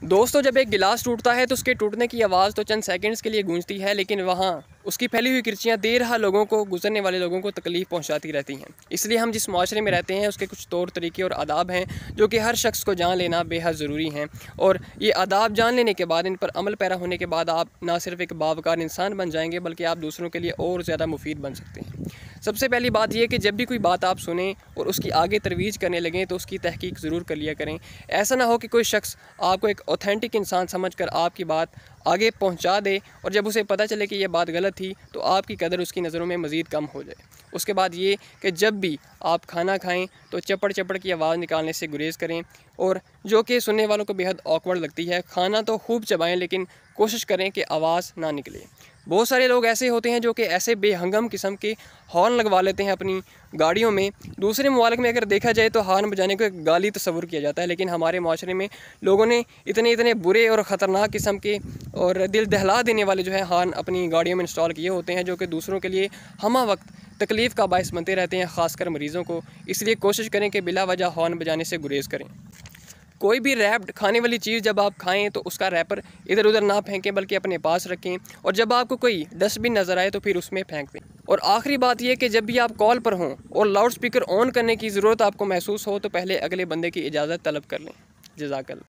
दोस्तों, जब एक गिलास टूटता है तो उसके टूटने की आवाज़ तो चंद सेकंड्स के लिए गूंजती है, लेकिन वहाँ उसकी फैली हुई किरचियाँ देर राह लोगों को, गुजरने वाले लोगों को तकलीफ़ पहुँचाती रहती हैं। इसलिए हम जिस माशरे में रहते हैं उसके कुछ तौर तरीके और आदाब हैं जो कि हर शख्स को जान लेना बेहद ज़रूरी हैं। और ये आदाब जान लेने के बाद, इन पर अमल पैरा होने के बाद आप ना सिर्फ एक बावकार इंसान बन जाएंगे बल्कि आप दूसरों के लिए और ज़्यादा मुफीद बन सकते हैं। सबसे पहली बात यह कि जब भी कोई बात आप सुने और उसकी आगे तरवीज करने लगें तो उसकी तहकीक ज़रूर कर लिया करें। ऐसा ना हो कि कोई शख्स आपको एक ऑथेंटिक इंसान समझकर आपकी बात आगे पहुंचा दे और जब उसे पता चले कि यह बात गलत थी तो आपकी कदर उसकी नज़रों में मज़ीद कम हो जाए। उसके बाद ये कि जब भी आप खाना खाएं तो चपड़ चपड़ की आवाज़ निकालने से गुरेज़ करें, और जो कि सुनने वालों को बेहद ऑकवर्ड लगती है। खाना तो खूब चबाएं लेकिन कोशिश करें कि आवाज़ ना निकले। बहुत सारे लोग ऐसे होते हैं जो कि ऐसे बेहंगम किस्म के हॉर्न लगवा लेते हैं अपनी गाड़ियों में। दूसरे ममालिक में अगर देखा जाए तो हॉर्न बजाने को एक गाली तस्वुर किया जाता है, लेकिन हमारे माशरे में लोगों ने इतने इतने बुरे और ख़तरनाक किस्म के और दिल दहला देने वाले जो है हॉर्न अपनी गाड़ियों में इंस्टॉल किए होते हैं, जो कि दूसरों के लिए हमा वक्त तकलीफ़ का बायस बनते रहते हैं, ख़ासकर मरीज़ों को। इसलिए कोशिश करें कि बिला वजह हॉर्न बजाने से गुरेज़ करें। कोई भी रैप्ड खाने वाली चीज़ जब आप खाएं तो उसका रैपर इधर उधर ना फेंकें बल्कि अपने पास रखें, और जब आपको कोई डस्टबिन नज़र आए तो फिर उसमें फेंक दें। और आखिरी बात यह कि जब भी आप कॉल पर हों और लाउड स्पीकर ऑन करने की ज़रूरत आपको महसूस हो तो पहले अगले बंदे की इजाज़त तलब कर लें। जज़ाकल्लाह।